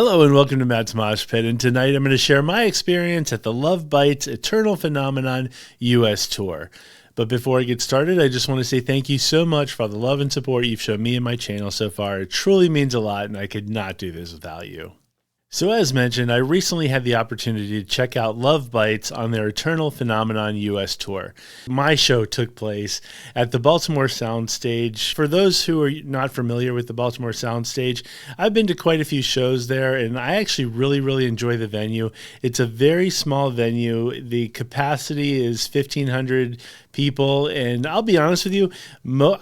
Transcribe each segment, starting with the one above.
Hello and welcome to Matt's Mosh Pit, and tonight I'm going to share my experience at the Lovebites Eternal Phenomenon US Tour. But before I get started, I just want to say thank you so much for all the love and support you've shown me and my channel so far. It truly means a lot, and I could not do this without you. So as mentioned, I recently had the opportunity to check out Lovebites on their Eternal Phenomenon US Tour. My show took place at the Baltimore Soundstage. For those who are not familiar with the Baltimore Soundstage, I've been to quite a few shows there, and I actually really enjoy the venue. It's a very small venue. The capacity is 1,500 people, and I'll be honest with you,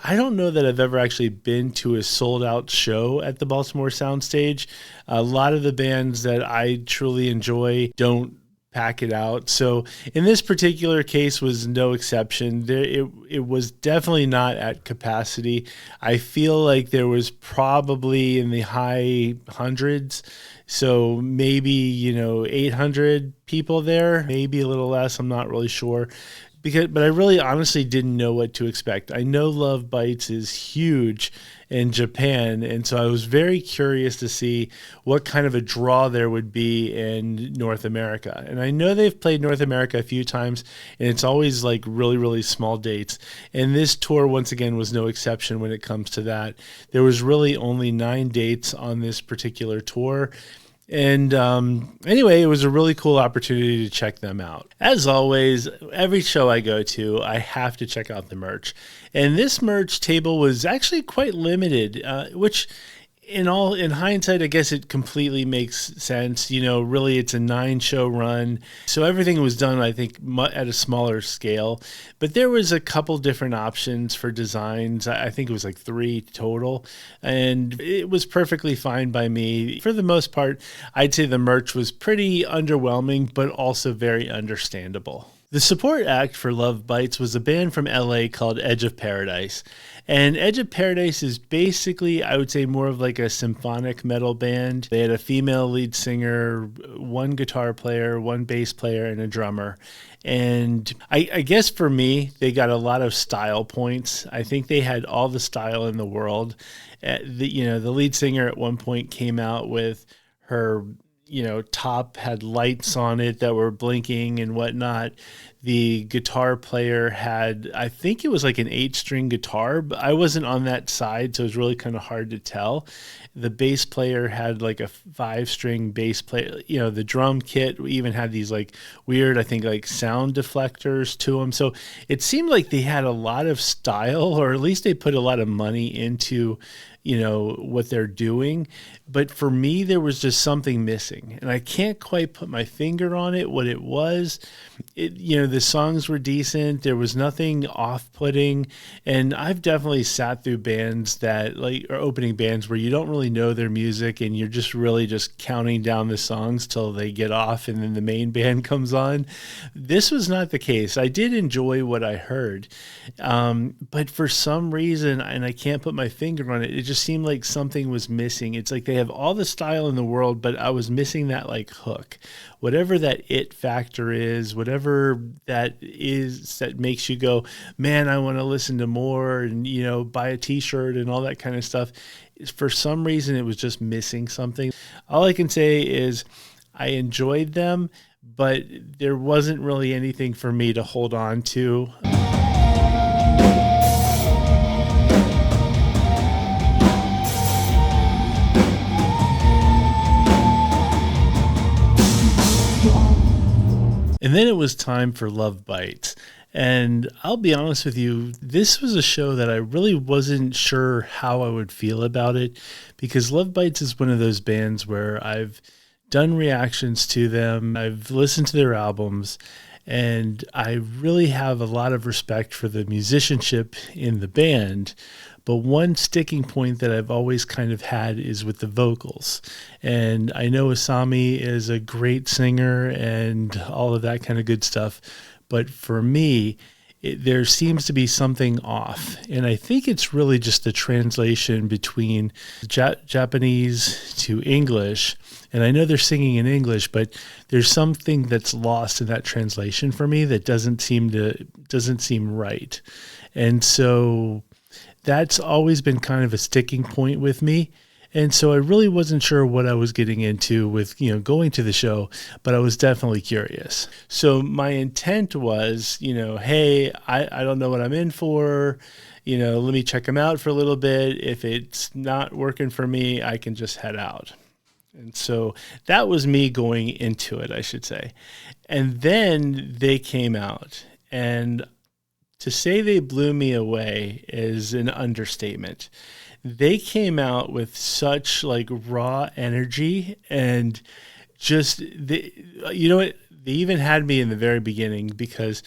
I don't know that I've ever actually been to a sold-out show at the Baltimore Soundstage. A lot of the bands that I truly enjoy don't pack it out. So in this particular case was no exception. It was definitely not at capacity. I feel like there was probably in the high hundreds. So maybe, 800 people there, maybe a little less. I'm not really sure. But I really honestly didn't know what to expect. I know Lovebites is huge in Japan, and so I was very curious to see what kind of a draw there would be in North America. And I know they've played North America a few times, and it's always like really small dates. And this tour, once again, was no exception when it comes to that. There was really only 9 dates on this particular tour. And anyway, it was a really cool opportunity to check them out. As always, every show I go to, I have to check out the merch. And this merch table was actually quite limited, which in hindsight, I guess it completely makes sense. Really it's a 9-show run. So everything was done, I think, at a smaller scale. But there was a couple different options for designs. I think it was like 3 total. And it was perfectly fine by me. For the most part, I'd say the merch was pretty underwhelming, but also very understandable. The support act for Lovebites was a band from LA called Edge of Paradise. And Edge of Paradise is basically, I would say, more of like a symphonic metal band. They had a female lead singer, 1 guitar player, 1 bass player, and a drummer. And I guess for me, they got a lot of style points. I think they had all the style in the world. The lead singer at one point came out with her top had lights on it that were blinking and whatnot. The guitar player had, I think it was like an 8-string guitar, but I wasn't on that side, so it was really kind of hard to tell. The bass player had like a 5-string bass player. The drum kit even had these like weird, I think like sound deflectors to them. So it seemed like they had a lot of style, or at least they put a lot of money into what they're doing. But for me, there was just something missing, and I can't quite put my finger on it, what it was. The songs were decent. There was nothing off-putting, and I've definitely sat through bands that or opening bands where you don't really know their music, and you're just really just counting down the songs till they get off, and then the main band comes on. This was not the case. I did enjoy what I heard, but for some reason, and I can't put my finger on it, it just seemed like something was missing. It's like they have all the style in the world, but I was missing that like hook. Whatever that it factor is, whatever that is that makes you go, man, I want to listen to more, and buy a t-shirt and all that kind of stuff. For some reason, it was just missing something. All I can say is I enjoyed them, but there wasn't really anything for me to hold on to. And then it was time for Lovebites. And I'll be honest with you, this was a show that I really wasn't sure how I would feel about it, because Lovebites is one of those bands where I've done reactions to them, I've listened to their albums, and I really have a lot of respect for the musicianship in the band. But one sticking point that I've always kind of had is with the vocals. And I know Asami is a great singer and all of that kind of good stuff. But for me, there seems to be something off. And I think it's really just the translation between Japanese to English. And I know they're singing in English, but there's something that's lost in that translation for me that doesn't seem right. And so that's always been kind of a sticking point with me. And so I really wasn't sure what I was getting into with, going to the show, but I was definitely curious. So my intent was, hey, I don't know what I'm in for. Let me check them out for a little bit. If it's not working for me, I can just head out. And so that was me going into it, I should say. And then they came out, and to say they blew me away is an understatement. They came out with such like raw energy, and just they even had me in the very beginning, because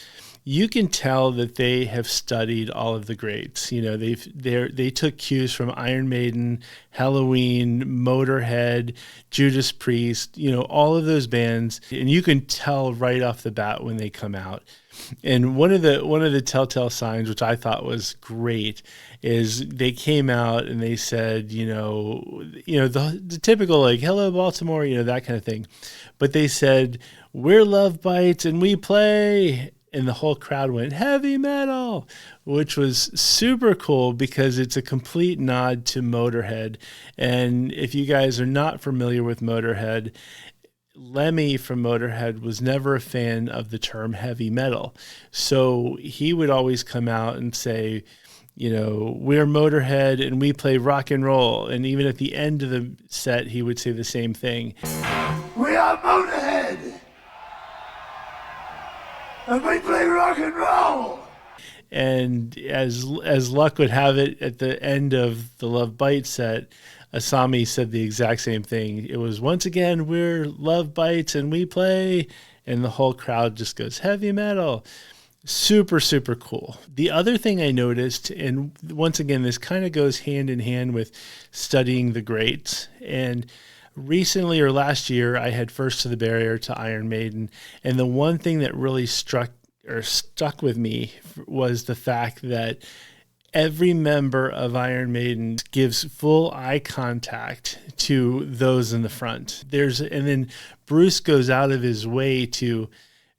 you can tell that they have studied all of the greats. They took cues from Iron Maiden, Halloween, Motorhead, Judas Priest, all of those bands, and you can tell right off the bat when they come out. And one of the telltale signs, which I thought was great, is they came out and they said, the typical like "Hello Baltimore," that kind of thing, but they said, "We're Lovebites and we play." And the whole crowd went heavy metal, which was super cool because it's a complete nod to Motorhead. And if you guys are not familiar with Motorhead, Lemmy from Motorhead was never a fan of the term heavy metal. So he would always come out and say, we're Motorhead and we play rock and roll. And even at the end of the set, he would say the same thing. We are Motorhead and we play rock and roll. And as luck would have it, at the end of the Lovebites set, Asami said the exact same thing. It was, once again, we're Lovebites and we play, and the whole crowd just goes heavy metal. Super, super cool. The other thing I noticed, and once again, this kind of goes hand in hand with studying the greats, and recently or last year, I had First to the Barrier to Iron Maiden, and the one thing that really stuck with me was the fact that every member of Iron Maiden gives full eye contact to those in the front. And then Bruce goes out of his way to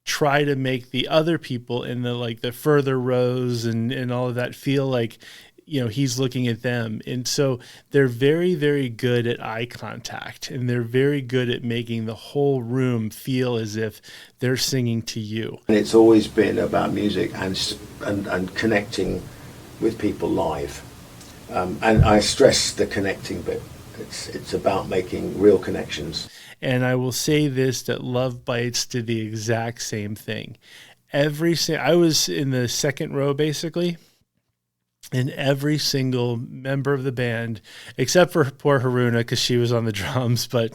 try to make the other people in the further rows and all of that feel like, he's looking at them. And so they're very, very good at eye contact, and they're very good at making the whole room feel as if they're singing to you. And it's always been about music and connecting with people live. And I stress the connecting bit. It's about making real connections. And I will say this, that Lovebites did the exact same thing. I was in the second row basically, and every single member of the band, except for poor Haruna because she was on the drums, but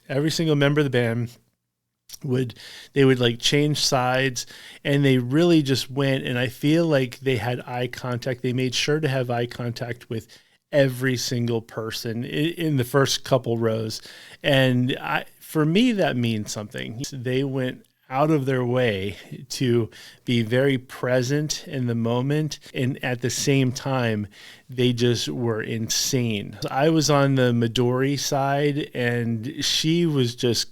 every single member of the band would like change sides, and they really just went, and I feel like they had eye contact. They made sure to have eye contact with every single person in the first couple rows. And for me, that means something. They went out of their way to be very present in the moment, and at the same time, they just were insane. I was on the Midori side, and she was just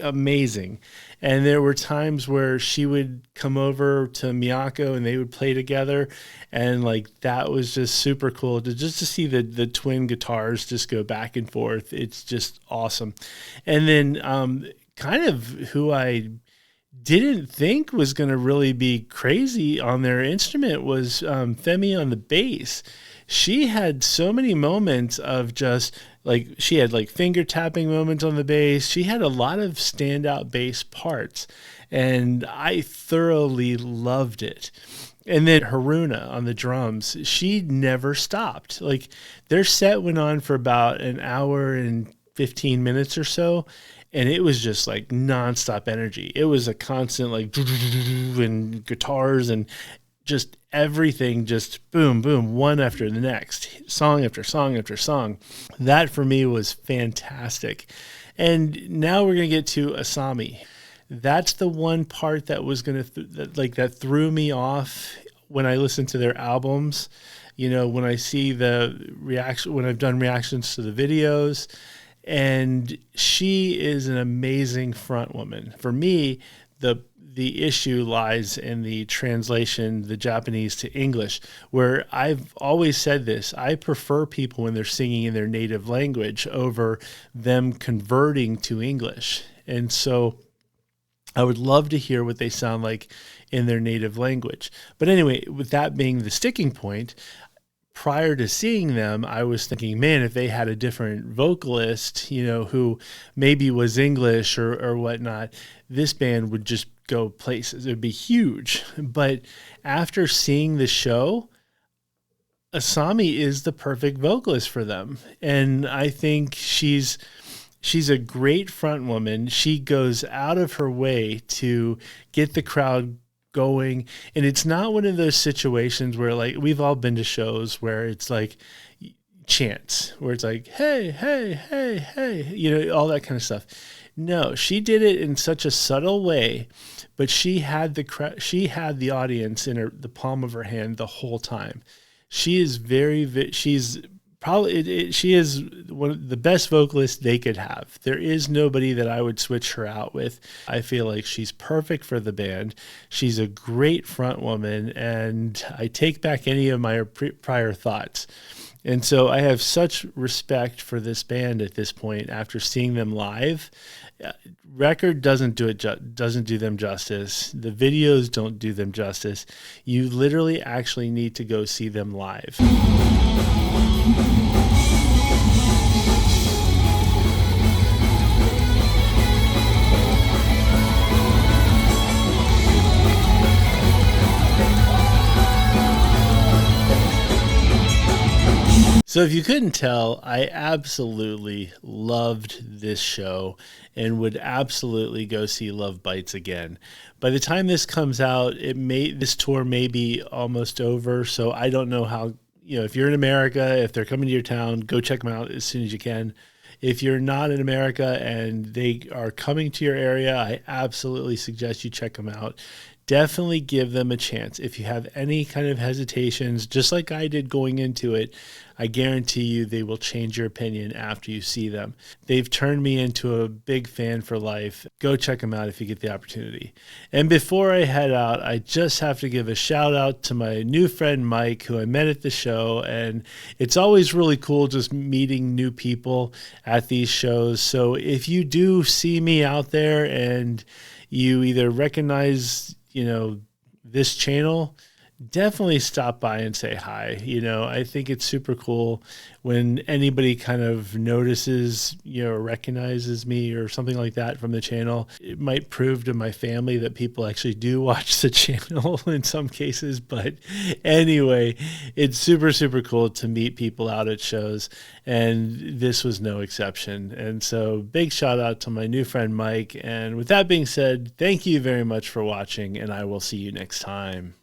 amazing. And there were times where she would come over to Miyako and they would play together, and that was just super cool to see the twin guitars just go back and forth. It's just awesome. And then kind of who I didn't think was going to really be crazy on their instrument was Femi on the bass. She had so many moments of just she had finger tapping moments on the bass. She had a lot of standout bass parts, and I thoroughly loved it. And then Haruna on the drums, she never stopped. Their set went on for about an hour and 15 minutes or so, and it was just nonstop energy. It was a constant and guitars and just everything, just boom, boom, one after the next, song after song after song. That for me was fantastic. And now we're going to get to Asami. That's the one part that was going to that threw me off when I listened to their albums. When I see the reaction, when I've done reactions to the videos. And she is an amazing front woman. For me, The issue lies in the translation, the Japanese to English, where I've always said this. I prefer people when they're singing in their native language over them converting to English. And so I would love to hear what they sound like in their native language. But anyway, with that being the sticking point, prior to seeing them, I was thinking, man, if they had a different vocalist, who maybe was English or whatnot, this band would just go places. It would be huge. But after seeing the show, Asami is the perfect vocalist for them. And I think she's a great front woman. She goes out of her way to get the crowd going. And it's not one of those situations where, like, we've all been to shows where it's like chants, where it's like, hey, hey, hey, hey, all that kind of stuff. No, she did it in such a subtle way, but she had the audience in the palm of her hand the whole time. She is she is one of the best vocalists they could have. There is nobody that I would switch her out with. I feel like she's perfect for the band. She's a great front woman, and I take back any of my prior thoughts. And so I have such respect for this band at this point after seeing them live. Record doesn't do them justice. The videos don't do them justice. You literally actually need to go see them live. So if you couldn't tell, I absolutely loved this show and would absolutely go see Lovebites again. By the time this comes out, this tour may be almost over, so I don't know how, if you're in America, if they're coming to your town, go check them out as soon as you can. If you're not in America and they are coming to your area, I absolutely suggest you check them out. Definitely give them a chance. If you have any kind of hesitations, just like I did going into it, I guarantee you they will change your opinion after you see them. They've turned me into a big fan for life. Go check them out if you get the opportunity. And before I head out, I just have to give a shout out to my new friend Mike, who I met at the show. And it's always really cool just meeting new people at these shows. So if you do see me out there and you either recognize this channel, definitely stop by and say hi. I think it's super cool when anybody kind of notices, recognizes me or something like that from the channel. It might prove to my family that people actually do watch the channel in some cases. But anyway, it's super, super cool to meet people out at shows. And this was no exception. And so big shout out to my new friend, Mike. And with that being said, thank you very much for watching, and I will see you next time.